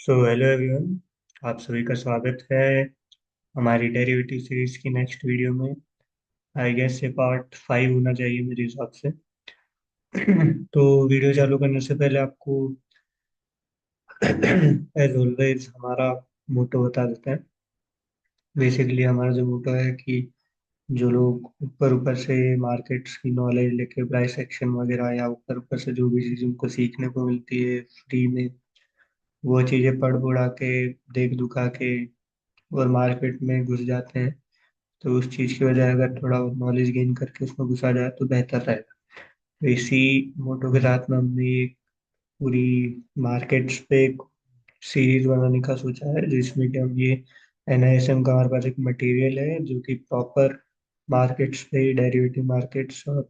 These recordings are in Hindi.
So hello everyone. आप सभी का स्वागत है हमारी डेरिवेटिव सीरीज की नेक्स्ट वीडियो में। आई गेस ये पार्ट 5 होना चाहिए मेरे हिसाब से। तो वीडियो चालू करने से पहले आपको एज ऑलवेज हमारा मोटो बता देते हैं। बेसिकली हमारा जो मोटो है कि जो लोग ऊपर ऊपर से मार्केट्स की नॉलेज लेके प्राइस एक्शन वगैरह या ऊपर ऊपर से जो भी चीज़ उनको सीखने को मिलती है फ्री में, वो चीज़ें पढ़ बुढ़ा के देख दुखा के और मार्केट में घुस जाते हैं। तो उस चीज़ की बजाय अगर थोड़ा नॉलेज गेन करके उसमें घुसा जाए तो बेहतर रहेगा। तो इसी मोटो के साथ में हमने एक पूरी मार्केट्स पे एक सीरीज बनाने का सोचा है, जिसमें कि हम ये एनआईएसएम का हमारे पास एक मटेरियल है जो कि प्रॉपर मार्केट्स पे, डेरिवेटिव मार्केट्स और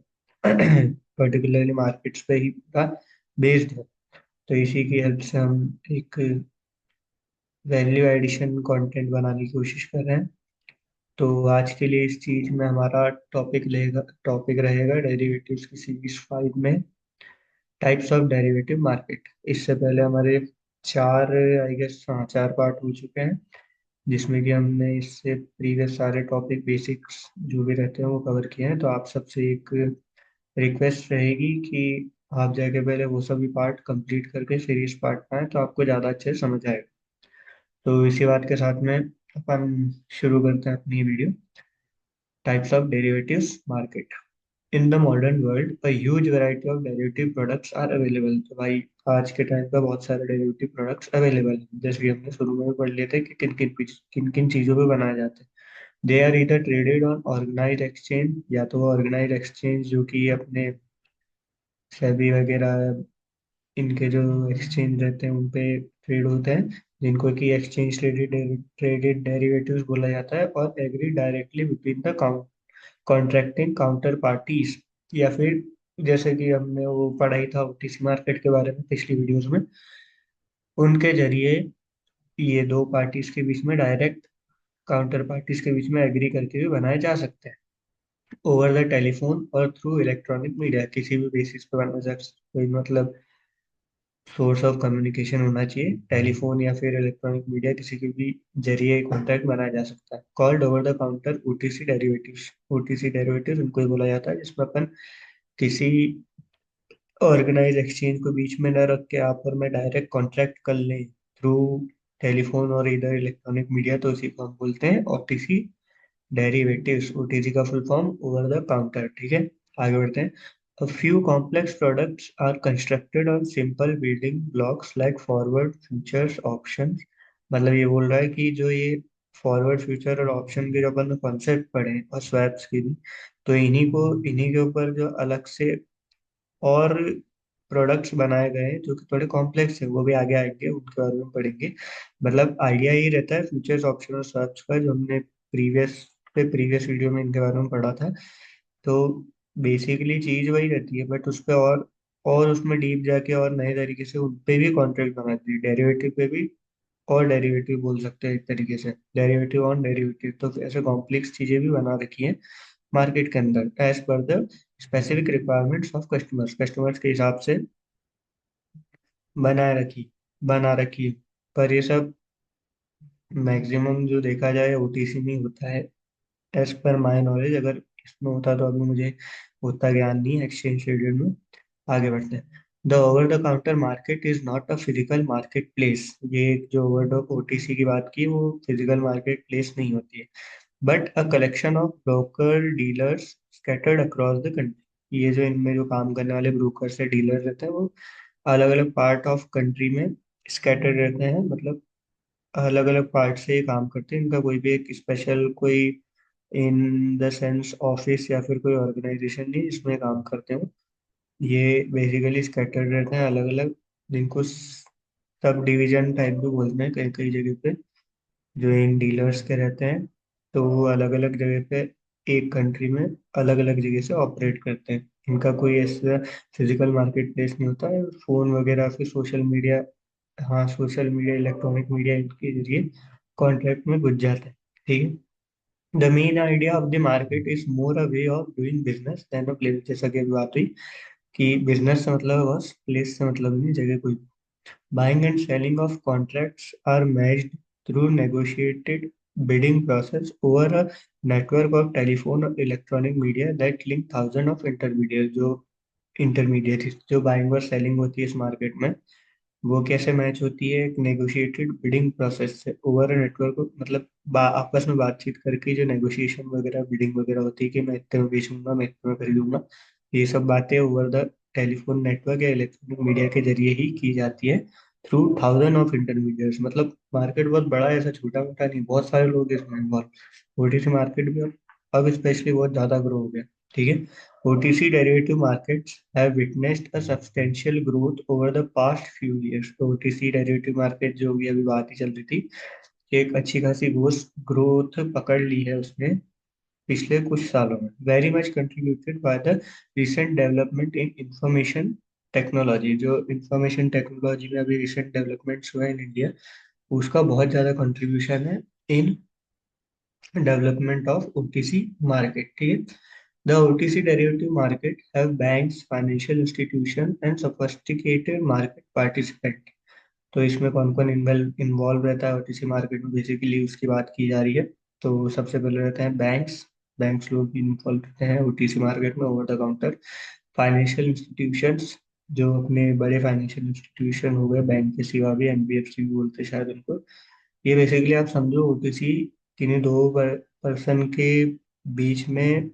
पर्टिकुलरली मार्केट्स पे ही पूरा बेस्ड है। तो इसी की हेल्प से हम एक वैल्यू एडिशन कंटेंट बनाने की कोशिश कर रहे हैं। तो आज के लिए इस चीज में हमारा टॉपिक रहेगा डेरिवेटिव्स की सीरीज 5 में टाइप्स ऑफ डेरिवेटिव मार्केट। इससे पहले हमारे चार, आई गेस, हाँ, चार पार्ट हो चुके हैं, जिसमें कि हमने इससे प्रीवियस सारे टॉपिक बेसिक्स जो भी रहते हैं वो कवर किए हैं। तो आप सबसे एक रिक्वेस्ट रहेगी कि आप जाके पहले वो सभी पार्ट कंप्लीट करके सीरीज पार्ट पाएं, तो आपको ज़्यादा अच्छे से समझ आएगा। तो इसी बात के साथ में अपन शुरू करते हैं अपनी video. Types of derivatives market. In the modern world a huge variety of derivative products are available. तो भाई, आज के टाइम पे बहुत सारे डेरिवेटिव प्रोडक्ट्स अवेलेबल हैं, जैसे कि हमने शुरू में भी पढ़ लिए थे कि किन किन चीज़ों पे बनाए जाते हैं। दे आर इधर ट्रेडेड ऑन ऑर्गेनाइज एक्सचेंज, या तो ऑर्गेनाइज एक्सचेंज जो कि अपने सेबी वगैरह, इनके जो एक्सचेंज रहते हैं उन पे ट्रेड होते हैं, जिनको कि एक्सचेंज ट्रेडेड डेरिवेटिव्स बोला जाता है, और agree directly between the contracting counterparties. या फिर जैसे कि हमने वो पढ़ाई था ओटीसी मार्केट के बारे में पिछली वीडियोस में, उनके जरिए ये दो पार्टीज के बीच में डायरेक्ट काउंटर पार्टीज के बीच में एग्री करके भी बनाए जा सकते हैं, ओवर द टेलीफोन और थ्रू इलेक्ट्रॉनिक मीडिया। किसी भी बेसिस पे बनाया जा सकता है, कोई मतलब सोर्स ऑफ कम्युनिकेशन होना चाहिए, टेलीफोन या फिर इलेक्ट्रॉनिक मीडिया, किसी के भी जरिए कॉन्ट्रैक्ट बनाया जा सकता है। Called over the counter OTC derivatives. OTC derivatives उनको ही बोला जाता है जिसमें अपन किसी ऑर्गेनाइज एक्सचेंज को बीच में न रख के आप और मैं डायरेक्ट कॉन्ट्रैक्ट कर लें थ्रू टेलीफोन और इधर इलेक्ट्रॉनिक मीडिया, तो उसी को हम बोलते हैं ओटीसी डेरिवेटिव्स। ओटीसी का full form over the counter. ठीक है, आगे बढ़ते हैं। A few complex products are constructed on simple building blocks like forward, futures, options। मतलब ये बोल रहा है कि जो ये फॉरवर्ड, फ्यूचर और ऑप्शन के जो अपन कॉन्सेप्ट पढ़े हैं, और स्वैप्स के भी, तो इन्हीं के ऊपर जो अलग से और प्रोडक्ट्स बनाए गए हैं जो कि थोड़े कॉम्प्लेक्स है, वो भी आगे आएंगे, उनके बारे में पढ़ेंगे। मतलब आइडिया यही रहता है फ्यूचर्स, ऑप्शन और स्वैप्स का, जो हमने प्रीवियस वीडियो में इनके बारे में पढ़ा था। तो बेसिकली चीज वही रहती है, बट उस पे और उसमें डीप जाके और नए तरीके से उन पे भी कॉन्ट्रैक्ट बनाती है, डेरिवेटिव पे भी। और डेरिवेटिव बोल सकते हैं एक तरीके से, डेरिवेटिव ऑन डेरिवेटिव, तो ऐसे कॉम्प्लेक्स चीजें भी बना रखी हैं मार्केट के अंदर एज पर the specific requirements of customers. Customers के हिसाब से बनाए रखी बना रखी है। पर ये सब मैक्सिमम जो देखा जाए ओटीसी में ही होता है, एज पर माई नॉलेज। अगर इसमें होता तो अभी मुझे उतना ज्ञान नहीं है एक्सचेंज ट्रेडेड में। आगे बढ़ते हैं। The over the counter market is not a physical market place. ये जो ओवर द ओटीसी की बात की, वो फिजिकल मार्केट प्लेस नहीं होती है, but a collection of broker dealers scattered across the country. ये जो इनमें जो काम करने वाले ब्रोकर से डीलर रहते हैं, वो अलग अलग पार्ट ऑफ कंट्री में स्कैटर्ड रहते हैं। मतलब अलग अलग पार्ट से ये काम करते हैं, इनका कोई भी एक स्पेशल कोई इन द सेंस ऑफिस या फिर कोई ऑर्गेनाइजेशन नहीं जिसमें काम करते हो। ये बेसिकली स्कैटर्ड रहते हैं अलग अलग, जिनको सब डिवीजन टाइप भी बोलते हैं कई कई जगह पे, जो इन डीलर्स के रहते हैं। तो वो अलग अलग जगह पे एक कंट्री में अलग अलग जगह से ऑपरेट करते हैं। इनका कोई ऐसा फिजिकल मार्केट प्लेस नहीं होता है। फोन वगैरह फिर सोशल मीडिया, हाँ, सोशल मीडिया, इलेक्ट्रॉनिक मीडिया, इनके जरिए कॉन्ट्रैक्ट में घुस जाते हैं। ठीक है। The main idea of the market is more a way of doing business than a place. जैसा कि अभी बात हुई कि बिजनेस से मतलब है बस, प्लेस से मतलब नहीं, जगह कोई। Buying and selling of contracts are managed through negotiated bidding process over a network of telephone or electronic media that link thousands of intermediaries, जो इंटरमीडिएट जो बाइंग और सेलिंग होती है इस मार्केट में, वो कैसे मैच होती है? एक नेगोशिएटेड बिडिंग प्रोसेस से ओवर नेटवर्क, मतलब आपस में बातचीत करके जो नेगोशिएशन वगैरह बिडिंग वगैरह होती है कि मैं इतने में बेचूंगा, मैं इतने में खरीदूंगा, ये सब बातें ओवर द टेलीफोन नेटवर्क या इलेक्ट्रॉनिक मीडिया के जरिए ही की जाती है थ्रू थाउजेंड ऑफ इंटरमीडिएट्स। मतलब मार्केट बहुत बड़ा है, ऐसा छोटा मोटा नहीं, बहुत सारे लोग इसमें इन्वॉल्व। ओटीसी मार्केट भी अब स्पेशली बहुत ज्यादा ग्रो हो गया। ठीक है। OTC derivative markets have witnessed a substantial growth over the past few years। तो OTC derivative market जो भी अभी बात ही चल रही थी, एक अच्छी खासी ग्रोथ पकड़ ली है उसने पिछले कुछ सालों में। Very much contributed by the recent development in information technology. जो इंफॉर्मेशन टेक्नोलॉजी में अभी रिसेंट डेवलपमेंट्स हुए इन इंडिया, उसका बहुत ज्यादा कंट्रीब्यूशन है in development of OTC market. ठीक है। The OTC derivative market have banks, financial institution and sophisticated market participant। तो इसमें कौन कौन इन्वॉल्व रहता है OTC मार्केट में, बेसिकली उसकी बात की जा रही है। तो सबसे पहले रहते हैं बैंक्स। बैंक्स लोग भी इन्वॉल्व रहते हैं OTC मार्केट में over the counter. Financial institutions, जो अपने बड़े फाइनेंशियल इंस्टीट्यूशन हो गए बैंक के सिवा भी, NBFC भी बोलते हैं शायद उनको। ये बेसिकली आप समझो OTC किन्हीं दो पर्सन के बीच में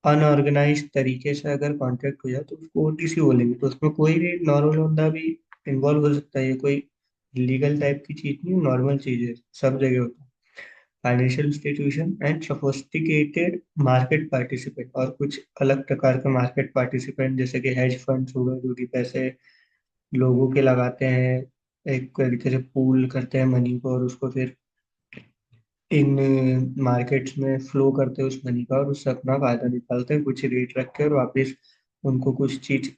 अनऑर्गेनाइज तरीके से अगर कॉन्ट्रैक्ट हो जाए तो उसको OTC बोलेंगे। तो उसमें कोई भी नॉर्मल बंदा भी इन्वॉल्व हो सकता है, ये कोई लीगल टाइप की चीज नहीं, नॉर्मल चीज है, सब जगह होता है। Financial institution and sophisticated market participant, और कुछ अलग प्रकार के मार्केट पार्टिसिपेंट जैसे कि हेज फंड्स हो गए, जो कि पैसे लोगों के लगाते हैं, एक तरीके से पूल करते हैं मनी को, और उसको फिर इन मार्केट्स में फ्लो करते हैं उस मनी का, और उससे अपना फायदा निकालते हैं कुछ रेट रख के, और वापस उनको कुछ चीज,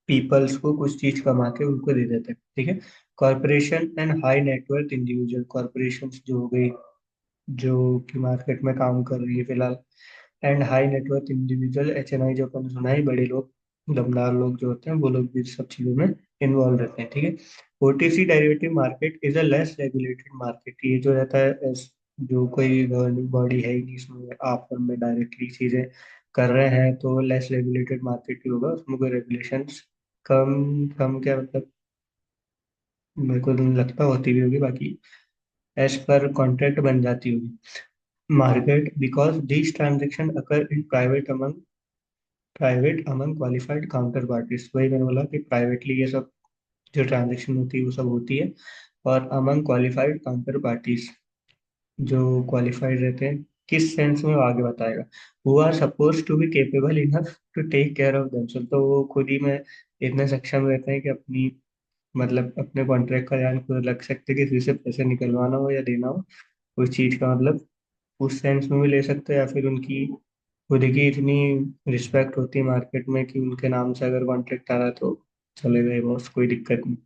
पीपल्स को कुछ चीज कमा के उनको दे देते हैं। ठीक है। Corporation and high net worth individual, corporation जो हो गई, जो कि मार्केट में काम कर रही है फिलहाल, and high net worth individual, HNI, जो अपन सुना है, बड़े लोग, दमदार लोग जो होते हैं, वो लोग भी इस सब चीजों में इन्वॉल्व रहते हैं। ठीक है। OTC derivative market is a less regulated market. ये जो रहता है जो कोई गवर्निंग बॉडी है ही नहीं इसमें, आप में डायरेक्टली चीजें कर रहे हैं, तो लेस रेगुलेटेड मार्केट ही होगा, उसमें कोई रेगुलेशंस कम, कम क्या मतलब, मेरे को नहीं लगता होती भी होगी, बाकी एज पर कॉन्ट्रैक्ट बन जाती होगी market, because this transaction occur in private among qualified counter parties. वही मैंने बोला कि प्राइवेटली ये सब जो ट्रांजेक्शन होती है वो सब होती है, और अमंग क्वालिफाइड काउंटर पार्टीज, जो क्वालिफाइड रहते हैं किस सेंस में वो आगे बताएगा। Who are suppose to be capable enough to take care of themselves. तो वो खुद ही में इतने सक्षम रहते हैं कि अपनी, मतलब अपने कॉन्ट्रैक्ट का ध्यान खुद रख सकते हैं, किसी से पैसे निकलवाना हो या देना हो, उस चीज का मतलब उस सेंस में भी ले सकते हैं, या फिर उनकी खुद की इतनी रिस्पेक्ट होती है मार्केट में कि उनके नाम से अगर कॉन्ट्रैक्ट आ रहा है तो चले गए बॉस, कोई दिक्कत नहीं,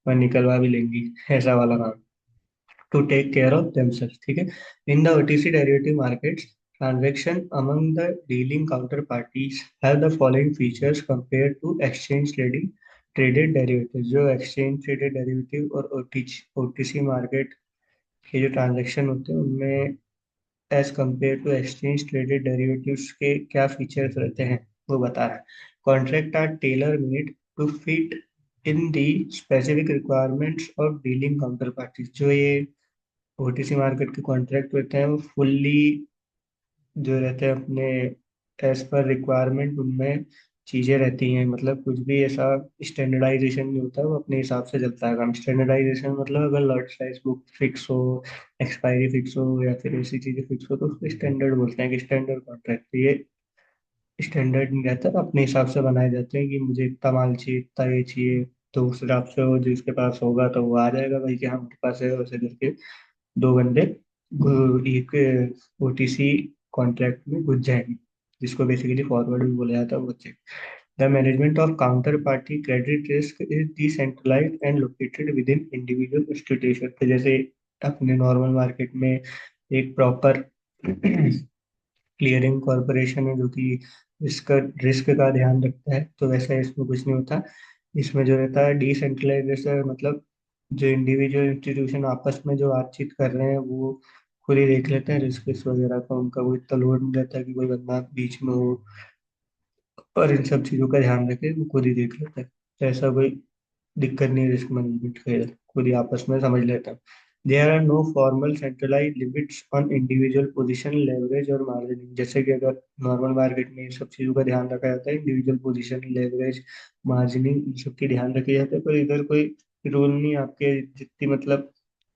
और निकलवा भी लेंगी, ऐसा वाला काम। To take care of themselves. ठीक है। In the OTC derivative markets, transaction among the dealing counterparties have the following features compare to exchange trading traded derivative. जो एक्सचेंज ट्रेडेड डेरिवेटिव और OTC मार्केट के जो ट्रांजैक्शन होते हैं उनमें as compare to exchange traded derivatives के क्या फीचर्स रहते हैं, वो बता रहा है। Contract are tailor made to fit in the specific requirements of dealing counterparties. जो ये OTC मार्केट के कॉन्ट्रैक्ट होते हैं वो फुल्ली जो रहते हैं अपने एज पर रिक्वायरमेंट, उनमें चीजें रहती हैं, मतलब कुछ भी ऐसा स्टैंडर्डाइजेशन नहीं होता, वो अपने हिसाब से चलता है काम। स्टैंडर्डाइजेशन मतलब अगर लॉट साइज बुक फिक्स हो, एक्सपायरी फिक्स हो, या फिर ऐसी चीजें फिक्स हो, तो उसको स्टैंडर्ड बोलते हैं कि स्टैंडर्ड कॉन्ट्रैक्ट। ये स्टैंडर्ड नहीं रहता, तो अपने हिसाब से बनाए जाते हैं कि मुझे इतना माल चाहिए, इतना ये चाहिए, तो उस हिसाब से वो जिसके पास होगा तो वो आ जाएगा भाई कि हाँ हमारे पास है, वैसे करके दो बंदे एक OTC कॉन्ट्रैक्ट में घुस जाएंगे, जिसको बेसिकली फॉरवर्ड भी बोला जाता है, वो check. The management of counterparty credit risk is decentralized and located within individual institution. तो जैसे अपने नॉर्मल मार्केट में एक प्रॉपर क्लियरिंग कॉरपोरेशन है जो कि रिस्क रिस्क का ध्यान रखता है, तो वैसा इसमें कुछ नहीं होता। इसमें जो रहता है डिसेंट्रलाइजेशन, मतलब जो इंडिविजुअल इंस्टीट्यूशन आपस में जो बातचीत कर रहे हैं वो खुद ही देख लेते हैं रिस्क वगैरह का, उनका कोई इतना लोड नहीं रहता कि कोई बंदा बीच में हो और इन सब चीज़ों का ध्यान रखे, वो खुद ही देख लेता है। तो ऐसा कोई दिक्कत नहीं, रिस्क मैनेजमेंट का इधर खुद ही आपस में समझ लेता है। There are no formal centralize limits on individual position, leverage और मार्जिनिंग। जैसे कि अगर नॉर्मल मार्केट में इन सब चीज़ों का ध्यान रखा जाता है, इंडिविजुअल पोजीशन, लेवरेज, मार्जिनिंग, इन सब की ध्यान रखी जाती है, पर इधर कोई रूल नहीं। आपके जितनी मतलब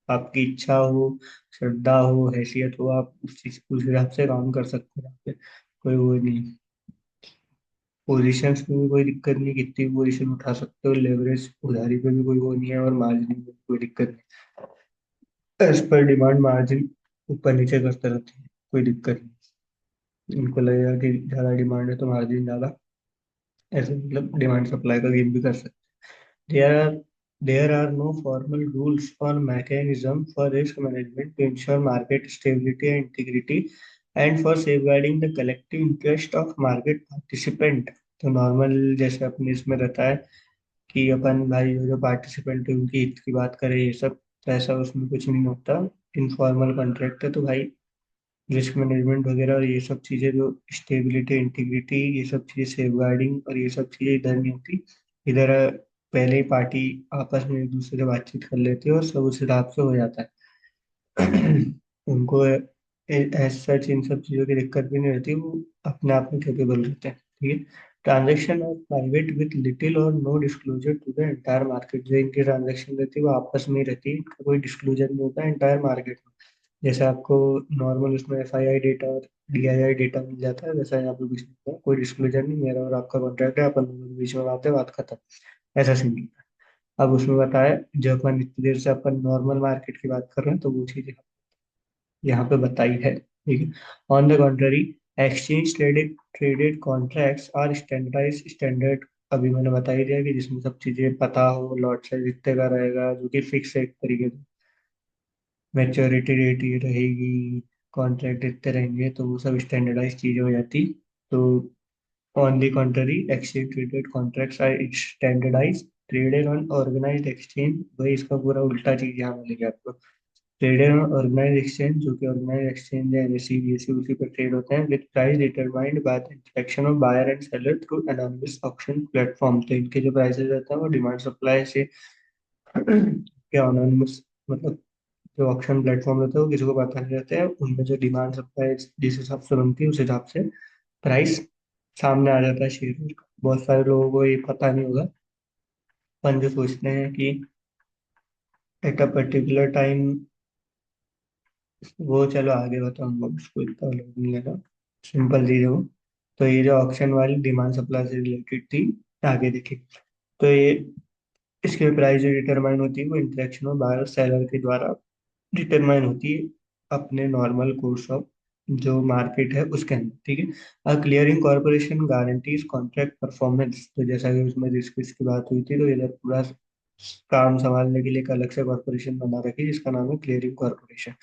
आपकी इच्छा हो, श्रद्धा हो, हैसियत हो, आप उस चीज उस हिसाब से काम कर सकते हैं यहाँ पे। कोई वो नहीं। पोजीशंस में भी कोई दिक्कत नहीं, कितनी भी पोजीशन उठा सकते हो। लेवरेज उधारी पे भी कोई वो नहीं है, और मार्जिन में भी कोई दिक्कत नहीं। एज पर डिमांड मार्जिन ऊपर नीचे करते रहते हैं, कोई दिक्कत नहीं। उनको लगेगा कि ज्यादा डिमांड है तो मार्जिन ज्यादा, ऐसे मतलब डिमांड सप्लाई का गेम भी कर सकते हैं। There are no formal rules or mechanism for risk management to ensure market stability and integrity and for safeguarding the collective interest of market participant। तो नॉर्मल जैसे अपने इसमें रहता है कि अपन भाई जो जो पार्टिसिपेंट है उनकी हित की बात करें, ये सब, तो ऐसा उसमें कुछ नहीं होता। इनफॉर्मल कॉन्ट्रैक्ट है तो भाई रिस्क मैनेजमेंट वगैरह और ये सब चीज़ें, जो स्टेबिलिटी, इंटीग्रिटी, ये सब चीज़ें, सेफगार्डिंग और ये सब चीज़ें इधर नहीं होती। इधर पहले ही पार्टी आपस में एक दूसरे से बातचीत कर लेती है और सब उस हिसाब से हो जाता है। उनको एज सच इन सब चीज़ों की दिक्कत भी नहीं रहती, वो अपने आप में कैपेबल रहते हैं। ठीक है। Transaction are private with little or no disclosure to the entire market. जो इनकी ट्रांजेक्शन रहती है वो आपस में ही रहती है, इनका कोई डिस्क्लोजर नहीं होता एंटायर मार्केट में। जैसे आपको नॉर्मल उसमें FII डेटा और DII डेटा मिल जाता है, वैसा यहाँ पे कुछ नहीं होता, कोई डिस्क्लोजर नहीं। मेरा और आपका कॉन्ट्रैक्ट है, अपन दोनों के बीच में बात है, बात खत्म। ऐसा सीन नहीं है। अब उसमें बताया, जब अपन इतनी देर से अपन नॉर्मल मार्केट की बात कर रहे हैं, तो वो चीज़ यहाँ पे बताई है। ठीक है। On the contrary, exchange traded traded contracts are standardize standard. अभी मैंने बता ही दिया कि जिसमें सब चीजें पता हो, लॉट साइज इतने का रहेगा जो कि फिक्स है एक तरीके से, मैच्योरिटी डेट ये रहेगी, कॉन्ट्रैक्ट इतने रहेंगे, तो वो सब स्टैंडर्डाइज चीजें हो जाती। तो on the contrary, exchange traded contracts are standardize traded on organized exchange. वही इसका पूरा उल्टा चीज यहाँ मिलेगी आपको। ट्रेडेड ऑन ऑर्गेनाइज एक्सचेंज, जो कि ऑर्गेनाइज एक्सचेंज है, NSE BSE, उसी पर ट्रेड होते हैं, with price determined by the interaction of buyer and seller through anonymous auction platform. तो इनके जो प्राइसेस रहते हैं वो डिमांड सप्लाई से क्या एनोनिमस, मतलब जो ऑक्शन प्लेटफॉर्म रहते हैं वो किसी को पता नहीं रहते हैं, उनमें जो डिमांड सप्लाई जिस हिसाब से बनती है उस हिसाब से प्राइस सामने आ जाता है शेयर का। बहुत सारे लोगों को ये पता नहीं होगा, अपन जो सोचते हैं कि एट अ पर्टिकुलर टाइम, वो चलो आगे बताऊंगा, उसको इतना लोड नहीं लेना, सिंपल चीज है वो। तो ये जो ऑक्शन वाली डिमांड सप्लाई से रिलेटेड थी, आगे देखिए। तो ये इसके प्राइस जो डिटरमाइन होती है वो इंटरेक्शन ऑफ बायर और सेलर के द्वारा डिटरमाइन होती है, अपने नॉर्मल कोर्स ऑफ जो मार्केट है उसके अंदर। ठीक है। अ clearing corporation guarantees contract performance. तो जैसा कि उसमें रिस्क की बात हुई थी, तो इधर पूरा काम संभालने के लिए एक अलग से कॉर्पोरेशन बना रखी है जिसका नाम है क्लियरिंग कॉर्पोरेशन,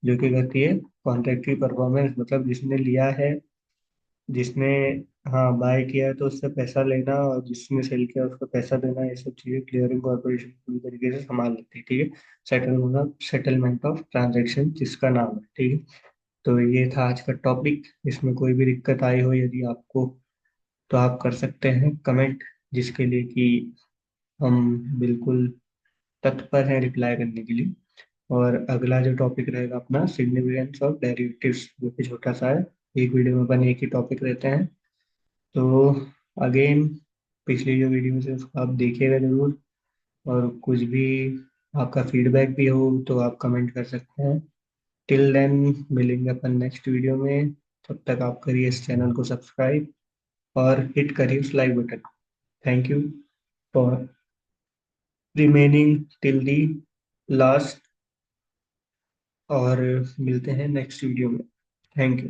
जो कि करती है कॉन्ट्रैक्ट की परफॉर्मेंस, मतलब जिसने लिया है, जिसने हाँ बाय किया है तो उससे पैसा लेना, और जिसने सेल किया उसको पैसा देना, ये सब चीजें क्लियरिंग कॉर्पोरेशन पूरी तरीके से संभाल लेती है। ठीक है। सेटलमेंट ऑफ ट्रांजेक्शन जिसका नाम है। ठीक है। तो ये था आज का टॉपिक। इसमें कोई भी दिक्कत आई हो यदि आपको, तो आप कर सकते हैं कमेंट, जिसके लिए कि हम बिल्कुल तत्पर हैं रिप्लाई करने के लिए। और अगला जो टॉपिक रहेगा अपना, सिग्निफिकेंस ऑफ डेरिवेटिव्स, जो कि छोटा सा है, एक वीडियो में अपन एक ही टॉपिक रहते हैं। तो अगेन, पिछली जो वीडियो है उसको आप देखिएगा जरूर, और कुछ भी आपका फीडबैक भी हो तो आप कमेंट कर सकते हैं। टिल देन, मिलेंगे अपन नेक्स्ट वीडियो में। तब तक आप करिए इस चैनल को सब्सक्राइब और हिट करिए उस like button. Thank you for remaining till the last, और मिलते हैं नेक्स्ट वीडियो में। Thank you.